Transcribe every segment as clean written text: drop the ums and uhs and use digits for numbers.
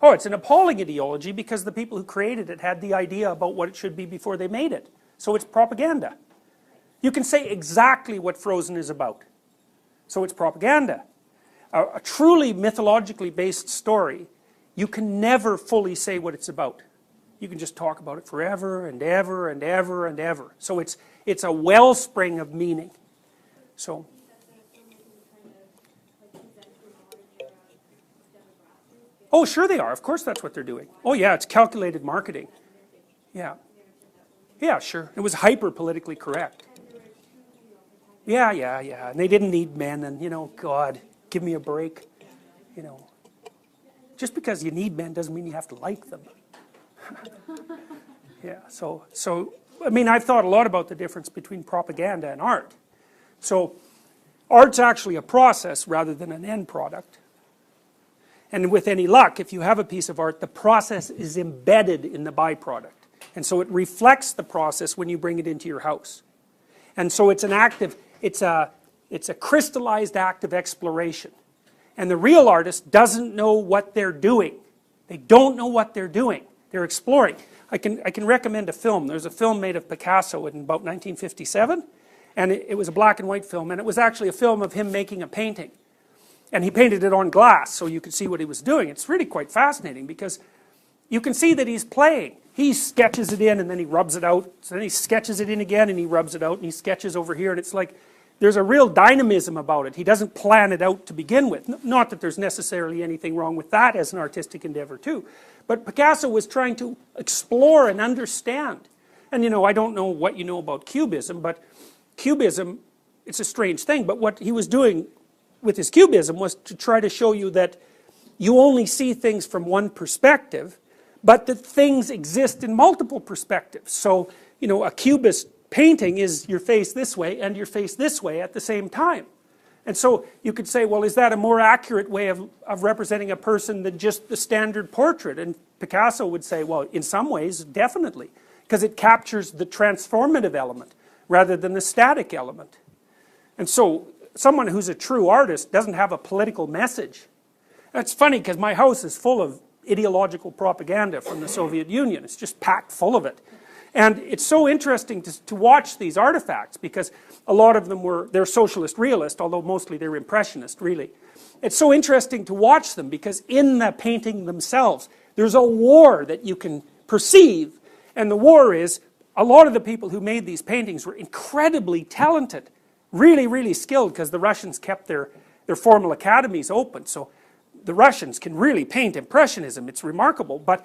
Oh, it's an appalling ideology because the people who created it had the idea about what it should be before they made it. So it's propaganda. You can say exactly what Frozen is about. So it's propaganda. A truly mythologically based story, you can never fully say what it's about. You can just talk about it forever and ever and ever and ever. So it's a wellspring of meaning. So. Oh, sure they are. Of course that's what they're doing. Oh yeah, it's calculated marketing. Yeah. Yeah, sure. It was hyper politically correct. Yeah. And they didn't need men, and God, give me a break. Just because you need men doesn't mean you have to like them. Yeah, so I mean, I've thought a lot about the difference between propaganda and art. So art's actually a process rather than an end product. And with any luck, if you have a piece of art, the process is embedded in the byproduct. And so it reflects the process when you bring it into your house. And so it's a crystallized act of exploration. And the real artist doesn't know what they're doing. They don't know what they're doing. They're exploring. I can recommend a film. There's a film made of Picasso in about 1957. And it was a black and white film. And it was actually a film of him making a painting. And he painted it on glass so you could see what he was doing. It's really quite fascinating because you can see that he's playing. He sketches it in and then he rubs it out. So then he sketches it in again and he rubs it out and he sketches over here. And it's like there's a real dynamism about it. He doesn't plan it out to begin with. Not that there's necessarily anything wrong with that as an artistic endeavor too. But Picasso was trying to explore and understand. And I don't know what you know about cubism, but cubism, it's a strange thing. But what he was doing with his cubism was to try to show you that you only see things from one perspective, but that things exist in multiple perspectives. So, a cubist painting is your face this way and your face this way at the same time. And so you could say, well, is that a more accurate way of representing a person than just the standard portrait? And Picasso would say, well, in some ways, definitely, because it captures the transformative element rather than the static element. And so someone who's a true artist doesn't have a political message. That's funny because my house is full of ideological propaganda from the Soviet Union. It's just packed full of it. And it's so interesting to watch these artifacts because a lot of them they're socialist realist, although mostly they're impressionist, really. It's so interesting to watch them because in the painting themselves, there's a war that you can perceive. And the war is, a lot of the people who made these paintings were incredibly talented, really, really skilled, because the Russians kept their formal academies open. So the Russians can really paint Impressionism. It's remarkable. But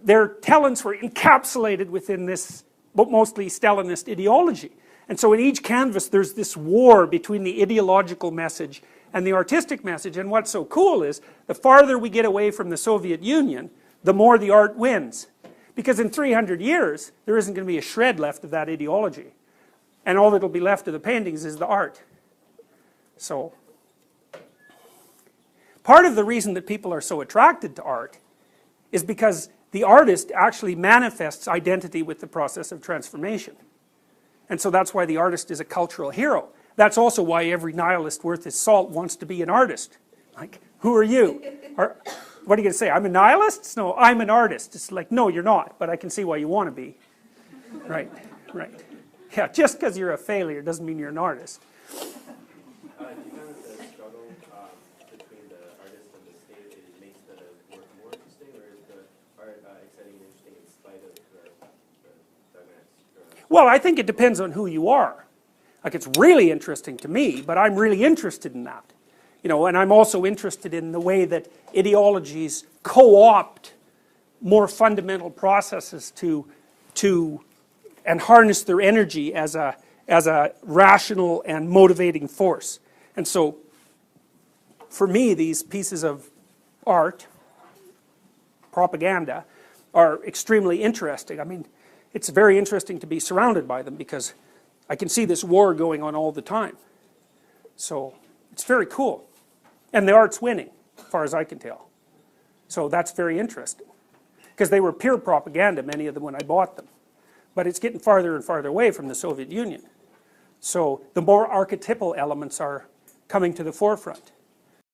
their talents were encapsulated within this mostly Stalinist ideology. And so in each canvas there's this war between the ideological message and the artistic message. And what's so cool is the farther we get away from the Soviet Union, the more the art wins. Because in 300 years, there isn't going to be a shred left of that ideology. And all that'll be left of the paintings is the art. So, part of the reason that people are so attracted to art is because the artist actually manifests identity with the process of transformation. And so that's why the artist is a cultural hero. That's also why every nihilist worth his salt wants to be an artist. Like, who are you? What are you going to say? I'm a nihilist? No, I'm an artist. It's like, no, you're not, but I can see why you want to be. Right, right. Yeah, just because you're a failure doesn't mean you're an artist. Do you find that the struggle between the artist and the state, it makes the work more interesting, or is the art exciting and interesting in spite of the dogmatic? Well, I think it depends on who you are. Like, it's really interesting to me, but I'm really interested in that. And I'm also interested in the way that ideologies co-opt more fundamental processes and harness their energy as a rational and motivating force. And so, for me, these pieces of art, propaganda, are extremely interesting. I mean, it's very interesting to be surrounded by them because I can see this war going on all the time. So, it's very cool. And the art's winning, as far as I can tell. So that's very interesting. Because they were pure propaganda, many of them, when I bought them. But it's getting farther and farther away from the Soviet Union. So the more archetypal elements are coming to the forefront.